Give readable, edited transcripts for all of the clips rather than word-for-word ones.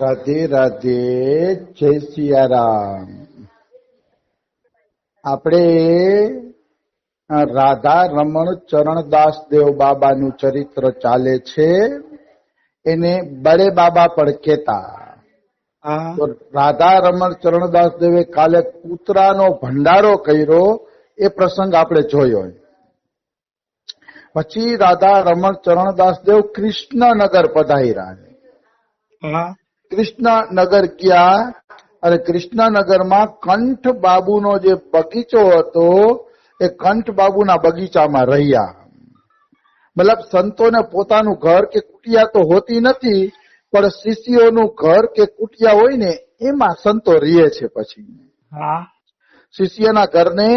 રાધે રાધે, જય સિયારામ. આપણે રાધા રમણ ચરણદાસ દેવ બાબાનું ચરિત્ર ચાલે છે. એને બડે બાબા પણ કહેતા. તો રાધા રમણ ચરણદાસ દેવે કાલે કૂતરાનો ભંડારો કર્યો, એ પ્રસંગ આપણે જોયો. પછી રાધા રમણ ચરણદાસ દેવ કૃષ્ણનગર પધાર્યા. કૃષ્ણનગર ગયા અને કૃષ્ણનગરમાં કંઠ બાબુનો જે બગીચો હતો એ કંઠ બાબુના બગીચામાં રહ્યા. મતલબ સંતોને પોતાનું ઘર કે કુટિયા તો હોતી નથી, પણ શિષ્યોનું ઘર કે કુટિયા હોય ને એમાં સંતો રહે છે. પછી શિષ્યના ઘરને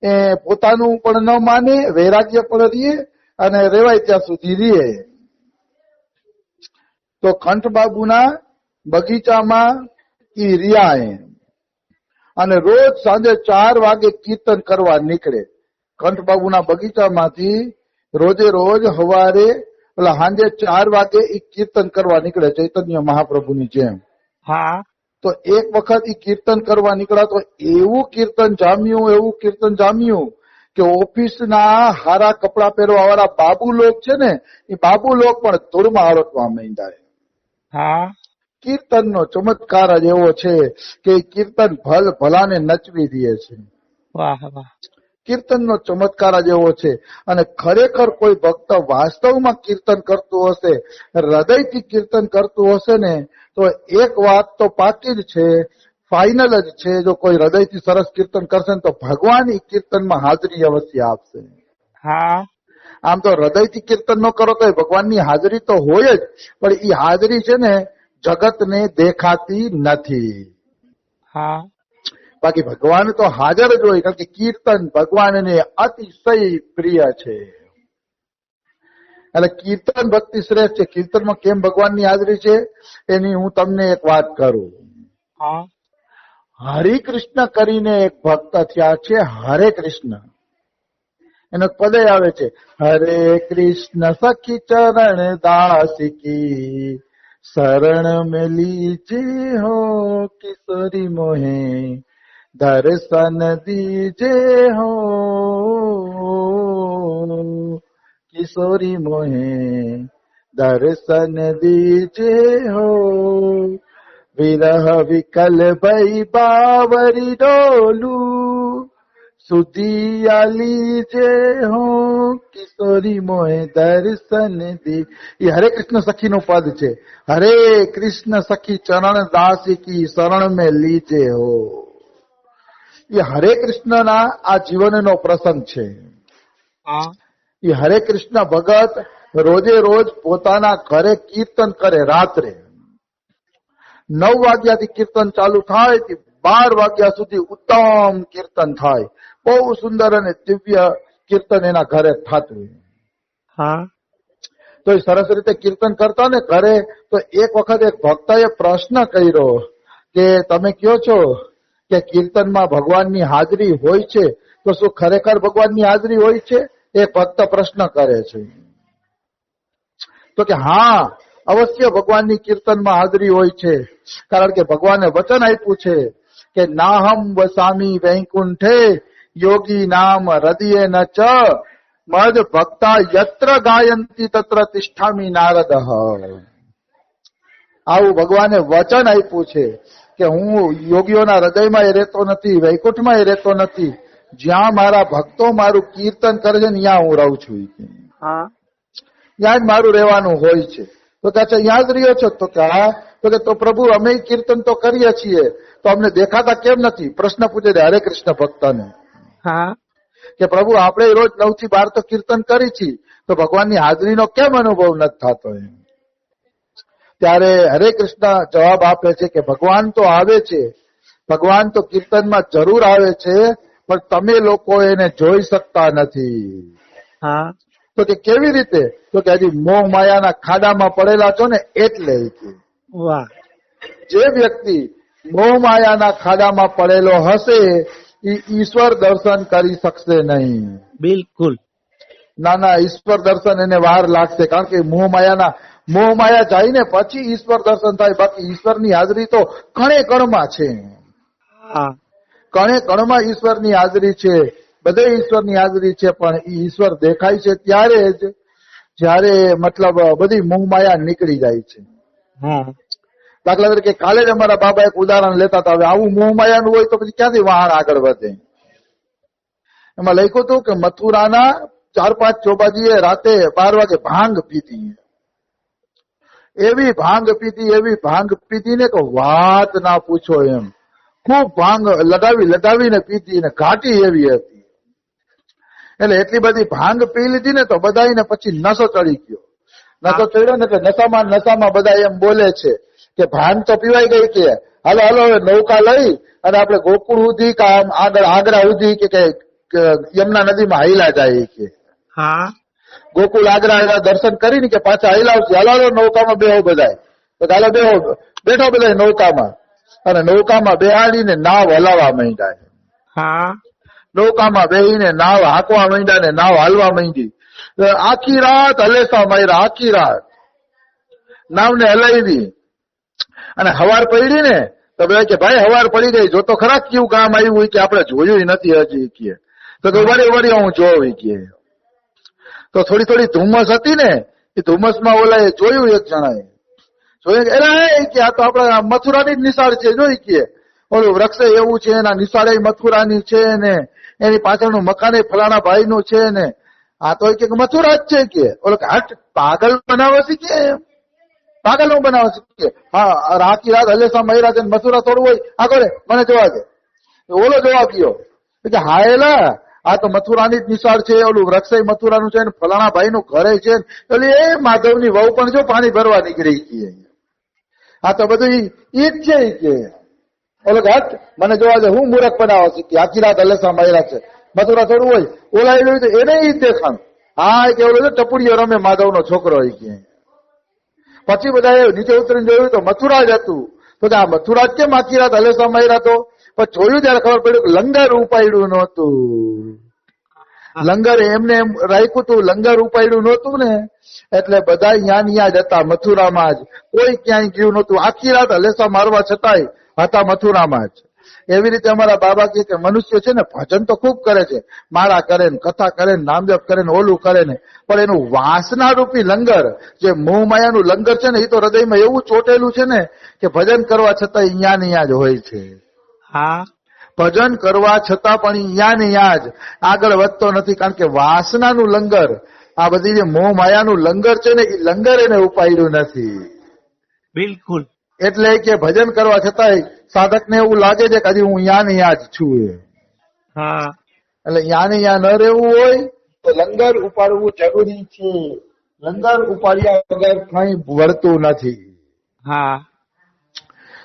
એ પોતાનું પણ ન માને, વૈરાગ્ય પણ રહે અને રેવાય ત્યાં સુધી રહે. તો કંઠ બાબુના બગીચામાં ઈ રહ્યા અને રોજ સાંજે 4 વાગે કીર્તન કરવા નીકળે. કંઠ બાબુના બગીચામાંથી રોજે રોજ સવારે સાંજે 4 વાગે ઈ કીર્તન કરવા નીકળે, ચૈતન્ય મહાપ્રભુની જેમ. તો એક વખત ઈ કીર્તન કરવા નીકળ્યા તો એવું કીર્તન જામ્યું કે ઓફિસના હારા કપડા પહેરવા વાળા બાબુ લોક છે ને, એ બાબુ લોક પણ ધૂળમાં હરટવા માંડ્યા. કીર્તનનો ચમત્કાર જ એવો છે કે કીર્તન ભલાને નચવી દે છે. કીર્તનનો ચમત્કાર જ એવો છે. અને ખરેખર કોઈ ભક્ત વાસ્તવમાં કીર્તન કરતું હશે, હૃદયથી કીર્તન કરતું હશે ને, તો એક વાત તો પાકી જ છે, ફાઇનલ જ છે. જો કોઈ હૃદયથી સરસ કીર્તન કરશે ને તો ભગવાન ઈ કીર્તનમાં હાજરી અવશ્ય આપશે. આમ તો હૃદયથી કીર્તન ન કરો તો ભગવાનની હાજરી તો હોય જ, પણ ઈ હાજરી છે ને જગતને દેખાતી નથી. બાકી ભગવાન તો હાજર જ હોય, કારણ કે કીર્તન ભગવાનને અતિશય પ્રિય છે. એટલે કીર્તન ભક્તિ શ્રેષ્ઠ છે. કીર્તનમાં કેમ ભગવાનની હાજરી છે એની હું તમને એક વાત કરું. હરિકૃષ્ણ કરીને એક ભક્ત થયા છે. હરે કૃષ્ણ એનો પદે આવે છે, હરે કૃષ્ણ સખી ચરણ દાસિકી શરણ में लीजिए हो किशोरी मोहे दर्शन दीजिए हो किशोरी मोहे दर्शन दीजिए हो विरह विकल भई बावरी डोलू સુધિયા લીજે હો કિશોરી મોહે દર્શન દી. એ હરે કૃષ્ણ સખી નું પદ છે. હરે કૃષ્ણ સખી ચરણ દાસી કી શરણ મેં લીજે હો. એ હરે કૃષ્ણના આ જીવનનો પ્રસંગ છે. એ હરે કૃષ્ણ ભગત રોજે રોજ પોતાના ઘરે કીર્તન કરે. રાત્રે 9 વાગ્યાથી કીર્તન ચાલુ થાય, 12 વાગ્યા સુધી ઉત્તમ કીર્તન થાય. બહુ સુંદર અને દિવ્ય કીર્તન એના ઘરે થતું. તો એ સરસ રીતે કીર્તન કરતા ને ઘરે. તો એક વખત એક ભક્તએ પ્રશ્ન કર્યો કે તમે કયો છો કે કીર્તનમાં ભગવાનની હાજરી હોય છે, તો શું ખરેખર ભગવાનની હાજરી હોય છે? એક ભક્ત પ્રશ્ન કરે છે. તો કે હા, અવશ્ય ભગવાનની કીર્તનમાં હાજરી હોય છે. કારણ કે ભગવાને વચન આપ્યું છે કે નાહમ વસામી વૈકુંઠે યોગી નામ હૃદય ન ચ મદ ભક્તા યત્ર ગાયંતી તત્ર તિષ્ઠામી નારદ. આવું ભગવાને વચન આપ્યું છે કે હું યોગીઓના હૃદયમાં એ રહેતો નથી, વૈકુંઠમાં એ રહેતો નથી. જ્યાં મારા ભક્તો મારું કીર્તન કરે છે ને ત્યાં હું રહું છું. ત્યાં જ મારું રહેવાનું હોય છે. તો કે ત્યાં જ રહ્યો છો? તો કે હા. તો કે તો પ્રભુ અમે કીર્તન તો કરીએ છીએ, તો અમને દેખાતા કેમ નથી? પ્રશ્ન પૂછે છે હરે કૃષ્ણ ભક્તને કે પ્રભુ આપણે રોજ 9 થી 12 તો કીર્તન કરી છીએ, તો ભગવાનની હાજરીનો કેમ અનુભવ નથી થતો? ત્યારે હરે કૃષ્ણ જવાબ આપે છે કે ભગવાન તો આવે છે, ભગવાન તો કીર્તનમાં જરૂર આવે છે, પણ તમે લોકો એને જોઈ શકતા નથી. તો કે કેવી રીતે? તો કે હજી મોહ માયાના ખાડામાં પડેલા છો ને એટલે. જે વ્યક્તિ મોહ માયાના ખાડામાં પડેલો હશે એ ઈશ્વર દર્શન કરી શકશે નહીં. બિલકુલ ના, ઈશ્વર દર્શન એને વાર લાગશે. કારણ કે મોહ માયાના મોહ માયા જાય ને પછી ઈશ્વર દર્શન થાય. બાકી ઈશ્વરની હાજરી તો કણે કણમાં છે. કણે કણમાં ઈશ્વરની હાજરી છે, બધે ઈશ્વરની હાજરી છે. પણ ઈશ્વર દેખાય છે ત્યારે જ જયારે મતલબ બધી મોહ માયા નીકળી જાય છે. દાખલા તરીકે કાલે જ અમારા બાબા એક ઉદાહરણ લેતા હતા. હવે આવું મોહ માયાનું હોય તો પછી ક્યાંથી વાહન આગળ વધે? એમાં લખ્યું હતું કે મથુરાના 4-5 ચોબાજીએ રાતે 12 વાગે ભાંગ પીધી. એવી ભાંગ પીધી ને કે વાત ના પૂછો એમ. ખૂબ ભાંગ લગાવીને પીધી ને ઘાટી એવી હતી. એટલે એટલી બધી ભાંગ પી લીધી ને તો બધાને પછી નશો ચડી ગયો. નશો ચડ્યો ને એટલે નશામાં બધા એમ બોલે છે કે ભાંગ તો પીવાઈ ગઈ કે હાલો હવે નૌકા લઈ અને આપણે ગોકુળ સુધી કે આગળ આગ્રા સુધી કે યમુના નદીમાં હાઈલા જાય કે ગોકુળ આગ્રા દર્શન કરીને કે પાછા હાઈલાવશે. હાલો નૌકામાં બેહો બધાય. તો હાલો બેઠો બધા નૌકામાં અને નૌકામાં બેહાડીને નાવ હલાવવા માંડ્યા. નૌકામાં બેહીને નાવ હાંકવા માંડ્યા ને નાવ હાલવા માંડી. આખી રાત હલેસા માર્યા. આખી રાત નાવને હલાવી અને હવાર પડી ને તો બધા કે ભાઈ હવાર પડી ગઈ, જો તો ખરા કેવું કામ આવ્યું હોય કે આપણે જોયું નથી હજી કે. તો વળી હું જોઉં કે. તો થોડી ધુમ્મસ હતી ને એ ધુમ્મસમાં ઓલા જોયું એક જણાએ જોયું કે આ તો આપડા મથુરાની જ નિશાળ છે. જોઈ કે ઓલું વૃક્ષ એવું છે, એના નિશાળે મથુરાની છે ને એની પાછળનું મકાન ફલાણા ભાઈ નું છે ને આ તો કે મથુરા જ છે કે. ઓલો હટ પાગલ બનાવે છે કે પાગલ નું બનાવે છે કે. હા આખી રાત હલેસા મહિરા છે મથુરા થોડું હોય આગળ મને જોવા દે. ઓલો જવાબ ગયો કે હા એલા આ તો મથુરાની જ નિશાળ છે, ઓલું વૃક્ષ મથુરાનું છે ને ફલાણા ભાઈ નું ઘરે છે. એટલે એ માધવની વહુ પણ જો પાણી ભરવા નીકળી ગઈ. આ તો બધું ઈ જ છે કે. ઓલો હટ મને જોવા દે હું મૂર્ખ બનાવો છે કે આખી રાત હલેસા મહિરા છે મથુરા થોડું હોય. ઓલા એવું તો એને ઈ જ દેખાણ. હા કે ઓલો ટપુડીઓ રમે માધવનો છોકરો હોય કે. પછી બધા નીચે ઉતરીને જોયું તો મથુરા જ હતું. તો આ મથુરા જ કેમ આખી રાત હલેસા મહિરા? તો પણ જોયું ત્યારે ખબર પડ્યું કે લંગર ઉપાડ્યું નહોતું. લંગર એમને એમ રાખ્યું હતું, લંગર ઉપાડ્યું નહોતું ને એટલે બધા ન્યા જ હતા મથુરામાં જ. કોઈ ક્યાંય ગયું નહોતું. આખી રાત હલેસા મારવા છતાંય હતા મથુરામાં જ. એવી રીતે અમારા બાબા કે મનુષ્ય છે ને ભજન તો ખૂબ કરે છે, માળા કરે ને કથા કરે ને નામજપ કરે ને ઓલું કરે ને, પણ એનું વાસના રૂપી લંગર જે મોહ માયાનું લંગર છે ને એ તો હૃદયમાં એવું ચોટેલું છે ને કે ભજન કરવા છતાં અહીંયા જ હોય છે. ભજન કરવા છતાં પણ અહીંયા જ આગળ વધતો નથી. કારણ કે વાસનાનું લંગર, આ બધી જે મોહ માયાનું લંગર છે ને એ લંગર એને ઉપાડ્યું નથી. બિલકુલ. એટલે કે ભજન કરવા છતાંય સાધક ને એવું લાગે છે કે હજી હું યા જ છું. એટલે યા ન રહેવું હોય તો લંગર ઉપાડવું જરૂરી છે. લંગર ઉપાડ્યા વગર કઈ વળતું નથી.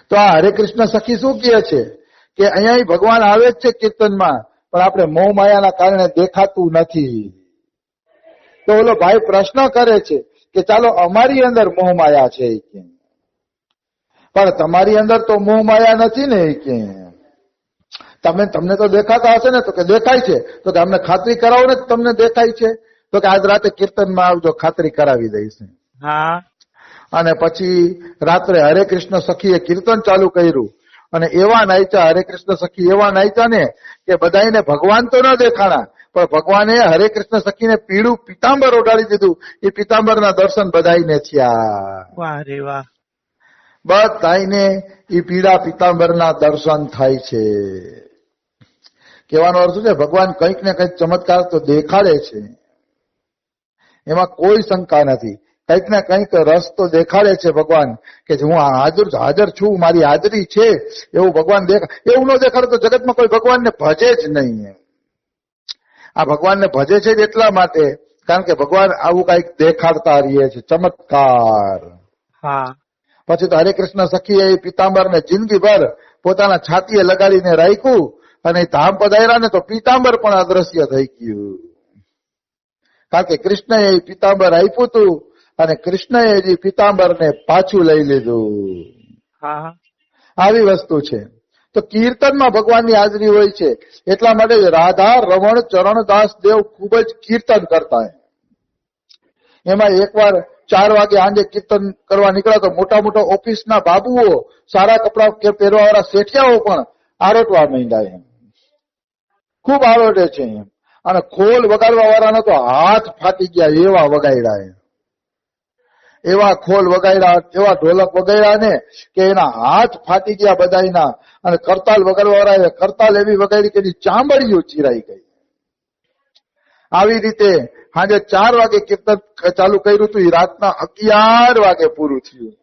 તો આ હરે કૃષ્ણ સખી શું કહે છે કે અહીંયા ભગવાન આવે જ છે કીર્તનમાં, પણ આપણે મોહ માયાના કારણે દેખાતું નથી. તો ઓલો ભાઈ પ્રશ્ન કરે છે કે ચાલો અમારી અંદર મોહ માયા છે કે, પણ તમારી અંદર તો મોહ માયા નથી ને કે. તમને તો દેખાતા હશે ને? તો કે દેખાય છે. તો કે અમને ખાતરી કરાવો ને તમને દેખાય છે. તો કે આજ રાતે કીર્તનમાં આવજો, ખાતરી કરાવી દઈશ. અને પછી રાત્રે હરે કૃષ્ણ સખીએ કીર્તન ચાલુ કર્યું અને એવા નાચ્યા, હરે કૃષ્ણ સખી એવા નાચ્યા ને કે બધાને ભગવાન તો ન દેખાણા, પણ ભગવાને હરે કૃષ્ણ સખીને પીળું પીતાંબર ઓઢાડી દીધું. એ પીતાંબરના દર્શન બધાને થયા. વાહ રે વાહ. બધાને એ પીળા પીતાંબરના દર્શન થાય છે. કહેવાનો અર્થ છે ભગવાન કંઈક ને કંઈક ચમત્કાર તો દેખાડે છે, એમાં કોઈ શંકા નથી. કંઈક ને કંઈક રસ તો દેખાડે છે ભગવાન કે હું હાજર છું, મારી હાજરી છે એવું ભગવાન એવું ન દેખાડે તો જગતમાં કોઈ ભગવાનને ભજે જ નહીં. આ ભગવાનને ભજે છે જ એટલા માટે કારણ કે ભગવાન આવું કંઈક દેખાડતા રહીએ છે, ચમત્કાર. પછી તો હરે કૃષ્ણ સખીએ એ પીતાંબરને જિંદગીભર પોતાના છાતીએ લગાડીને રાખ્યું અને ધામ પધાર્યા ને તો પીતાંબર પણ અદ્રશ્ય થઈ ગયું. કારણ કે કૃષ્ણએ એ પીતાંબર આપ્યું હતું અને કૃષ્ણએ એ પીતાંબરને પાછું લઈ લીધું. આવી વસ્તુ છે. તો કીર્તનમાં ભગવાનની હાજરી હોય છે. એટલા માટે રાધા રમણ ચરણદાસ દેવ ખૂબ જ કીર્તન કરતા. એમાં એકવાર 4 વાગે આંજે કીર્તન કરવા નીકળ્યા તો મોટા મોટા ઓફિસના બાબુઓ, સારા કપડા પહેરવા વાળા શેઠિયાઓ પણ આરોટવા માંડ્યા એમ, ખૂબ આરોટે છે એમ. અને ખોલ વગાડવા વાળાના તો હાથ ફાટી ગયા એવા વગાડ્યા એમ, એવા ખોલ વગાડ્યા, એવા ઢોલક વગાડ્યા ને કે એના હાથ ફાટી ગયા બધાયના. અને કરતાલ વગાડવા વાળા કરતાલ એવી વગાડી કે એની ચામડીઓ ચીરાઈ ગઈ. આવી રીતે સાંજે 4 વાગે કીર્તન ચાલુ કર્યું હતું, એ રાતના 11 વાગે પૂરું થયું.